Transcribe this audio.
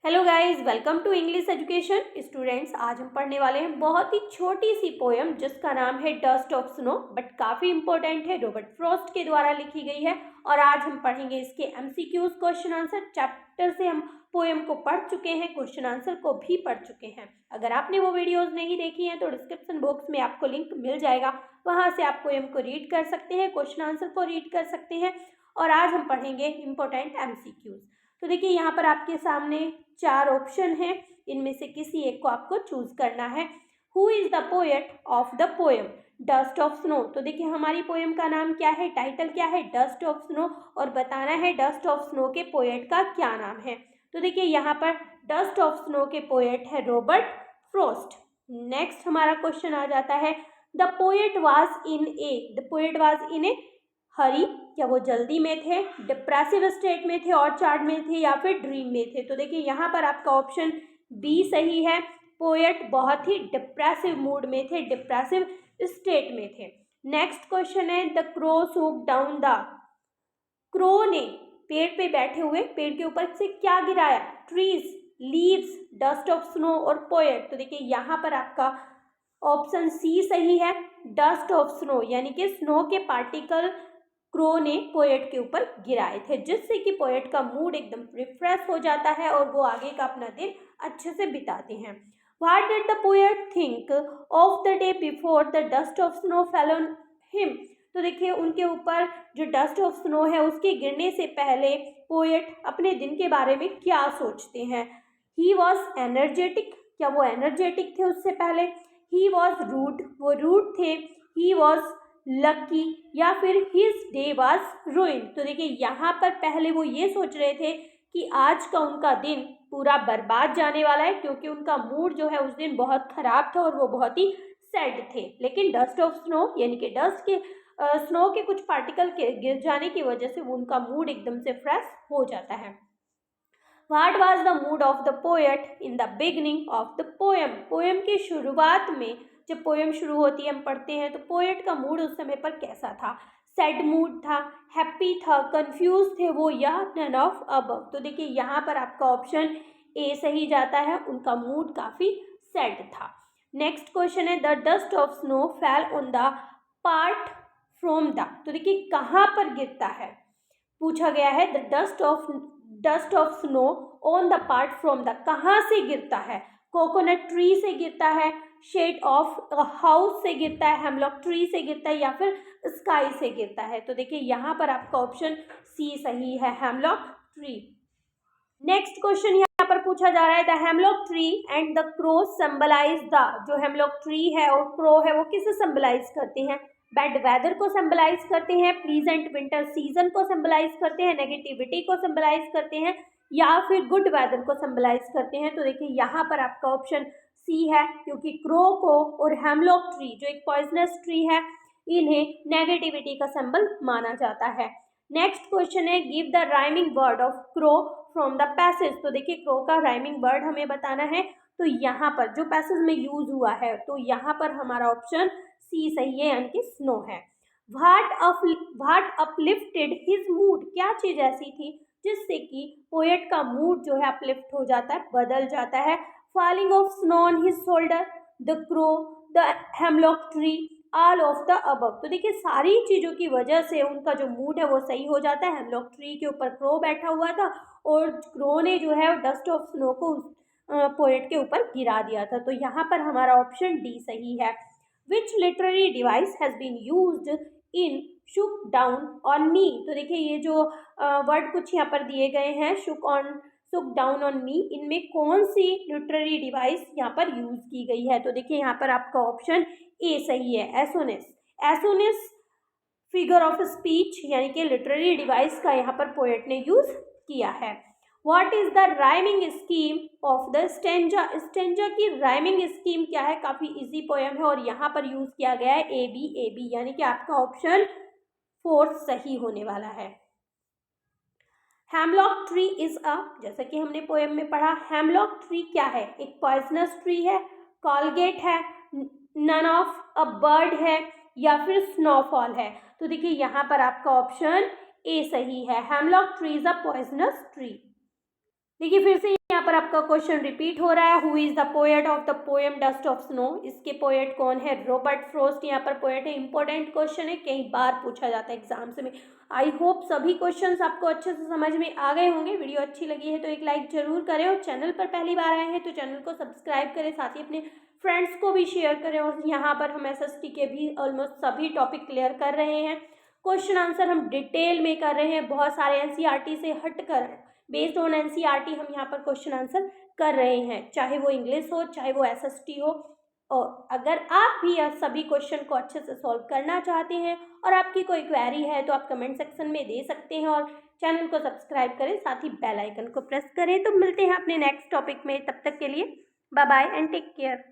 Hello guys, welcome to English education students. आज हम पढ़ने वाले हैं बहुत ही छोटी सी पोयम जिसका नाम है डस्ट ऑफ स्नो, बट काफ़ी इंपॉर्टेंट है। रॉबर्ट फ्रॉस्ट के द्वारा लिखी गई है और आज हम पढ़ेंगे इसके एमसीक्यूज, क्वेश्चन आंसर। चैप्टर से हम पोयम को पढ़ चुके हैं, क्वेश्चन आंसर को भी पढ़ चुके हैं। अगर आपने वो वीडियोज़ नहीं देखी हैं तो डिस्क्रिप्शन बॉक्स में आपको लिंक मिल जाएगा, वहाँ से आप पोयम को रीड कर सकते हैं, क्वेश्चन आंसर को रीड कर सकते हैं। और आज हम पढ़ेंगे इंपॉर्टेंट एमसीक्यूज। तो देखिए यहाँ पर आपके सामने 4 ऑप्शन हैं, इनमें से किसी एक को आपको चूज करना है। Who is the poet of the poem dust of snow. तो देखिए हमारी पोएम का नाम क्या है, टाइटल क्या है, डस्ट ऑफ स्नो, और बताना है डस्ट ऑफ स्नो के पोएट का क्या नाम है। तो देखिए यहाँ पर डस्ट ऑफ स्नो के पोएट है रॉबर्ट फ्रॉस्ट। नेक्स्ट हमारा क्वेश्चन आ जाता है, द पोएट वाज इन ए हरी। क्या वो जल्दी में थे, डिप्रेसिव स्टेट में थे, और चार्ट में थे, या फिर ड्रीम में थे। तो देखिए यहाँ पर आपका ऑप्शन बी सही है। पोएट बहुत ही डिप्रेसिव मूड में थे, डिप्रेसिव स्टेट में थे। नेक्स्ट क्वेश्चन है, the crow shook down the. Crow ने पेड़ पे बैठे हुए पेड़ के ऊपर से क्या गिराया, trees, leaves, dust of snow और पोएट। तो देखिए यहाँ पर आपका ऑप्शन सी सही है, डस्ट ऑफ स्नो, यानी कि स्नो के पार्टिकल क्रो ने पोएट के ऊपर गिराए थे, जिससे कि पोएट का मूड एकदम रिफ्रेश हो जाता है और वो आगे का अपना दिन अच्छे से बिताते हैं। What did the poet think of the day before the dust of snow fell on him. तो देखिए उनके ऊपर जो डस्ट ऑफ स्नो है उसके गिरने से पहले पोएट अपने दिन के बारे में क्या सोचते हैं। ही वॉज एनर्जेटिक, क्या वो एनर्जेटिक थे उससे पहले। ही वॉज रूड, वो रूड थे। ही वॉज लकी, या फिर हिज डे वाज रूइंड। तो देखिए यहाँ पर पहले वो ये सोच रहे थे कि आज का उनका दिन पूरा बर्बाद जाने वाला है, क्योंकि उनका मूड जो है उस दिन बहुत खराब था और वो बहुत ही सैड थे। लेकिन डस्ट ऑफ स्नो यानी कि डस्ट के स्नो के कुछ पार्टिकल के गिर जाने की वजह से वो उनका मूड एकदम से फ्रेश हो जाता है। What was the mood of the poet in the beginning of the poem? Poem की शुरुआत में, जब पोएम शुरू होती है हम पढ़ते हैं, तो पोएट का मूड उस समय पर कैसा था। सैड मूड था, हैप्पी था, कंफ्यूज थे वो, या नन ऑफ अबव। तो देखिए यहाँ पर आपका ऑप्शन ए सही जाता है, उनका मूड काफ़ी सैड था। नेक्स्ट क्वेश्चन है, द डस्ट ऑफ स्नो फैल on the part from the. तो देखिए कहाँ पर गिरता है, पूछा गया है the dust of snow on the part from the, कहाँ से गिरता है। कोकोनट ट्री से गिरता है, शेड ऑफ हाउस से गिरता है, हेमलॉक ट्री से गिरता है, या फिर स्काई से गिरता है। तो देखिए यहाँ पर आपका ऑप्शन सी सही है, हेमलॉक ट्री। नेक्स्ट क्वेश्चन यहाँ पर पूछा जा रहा है, the hemlock tree and the crow symbolize the. जो हेमलॉक ट्री है और क्रो है वो किसे सिंबलाइज करते हैं, बैड वेदर को सिंबलाइज करते हैं, प्लीजेंट विंटर सीजन को सिंबलाइज करते हैं, नेगेटिविटी को सिंबलाइज करते हैं, या फिर गुड वेदर को सिंबलाइज करते हैं। तो देखिए यहाँ पर आपका ऑप्शन सी है, क्योंकि क्रो को और हेमलॉक ट्री जो एक पॉइजनस ट्री है, इन्हें नेगेटिविटी का सिंबल माना जाता है। नेक्स्ट क्वेश्चन है, give the rhyming word of crow from the passage. तो देखिए क्रो का राइमिंग वर्ड हमें बताना है, तो यहाँ पर जो पैसेज में यूज हुआ है, तो यहाँ पर हमारा ऑप्शन सी सही है, यानी कि स्नो है। व्हाट अपलिफ्टेड हिज मूड, क्या चीज ऐसी थी जिससे कि पोएट का मूड जो है अपलिफ्ट हो जाता है, बदल जाता है। Falling of snow on his shoulder, the crow, the hemlock tree, all of the above. तो देखिए सारी चीज़ों की वजह से उनका जो मूड है वो सही हो जाता है। हेमलॉक ट्री के ऊपर क्रो बैठा हुआ था और क्रो ने जो है डस्ट ऑफ स्नो को पोएट के ऊपर गिरा दिया था। तो यहाँ पर हमारा ऑप्शन डी सही है। Which literary device has been used in shook down on me. तो देखिए ये जो वर्ड कुछ यहाँ पर दिए गए हैं, शुक डाउन ऑन मी, इनमें कौन सी लिटरेरी डिवाइस यहाँ पर यूज की गई है। तो देखिए यहाँ पर आपका ऑप्शन ए सही है, एसोनेस। एसोनेस फिगर ऑफ स्पीच यानी कि लिटरेरी डिवाइस का यहाँ पर पोएट ने यूज किया है। What is the rhyming scheme of the stanza. Stanza की राइमिंग स्कीम क्या है, काफी इजी पोएम है और यहाँ पर यूज किया गया है ए बी, यानी कि आपका ऑप्शन 4 सही होने वाला है। हेमलॉक ट्री इज अ, जैसा कि हमने पोएम में पढ़ा, हेमलॉक ट्री क्या है, एक पॉइजनस ट्री है, कॉलगेट है, नन ऑफ अ बर्ड है, या फिर स्नोफॉल है। तो देखिए यहाँ पर आपका ऑप्शन ए सही है, hemlock tree is a poisonous tree. देखिए फिर से यहाँ पर आपका क्वेश्चन रिपीट हो रहा है, who is the poet of the poem dust of snow. इसके पोएट कौन है? रॉबर्ट फ्रॉस्ट यहाँ पर पोएट है। इंपॉर्टेंट क्वेश्चन है, कई बार पूछा जाता है एग्जाम्स में। आई होप सभी क्वेश्चंस आपको अच्छे से समझ में आ गए होंगे। वीडियो अच्छी लगी है तो एक लाइक जरूर करें, और चैनल पर पहली बार आए हैं तो चैनल को सब्सक्राइब करें, साथ ही अपने फ्रेंड्स को भी शेयर करें। और यहाँ पर हम SST के भी ऑलमोस्ट सभी टॉपिक क्लियर कर रहे हैं। क्वेश्चन आंसर हम डिटेल में कर रहे हैं, बहुत सारे NCERT से हटकर बेस्ड ऑन NCERT हम यहाँ पर क्वेश्चन आंसर कर रहे हैं, चाहे वो इंग्लिश हो चाहे वो SST हो। और अगर आप भी यह सभी क्वेश्चन को अच्छे से सॉल्व करना चाहते हैं और आपकी कोई क्वेरी है तो आप कमेंट सेक्शन में दे सकते हैं, और चैनल को सब्सक्राइब करें, साथ ही बेल आइकन को प्रेस करें। तो मिलते हैं अपने नेक्स्ट टॉपिक में, तब तक के लिए bye bye and take care.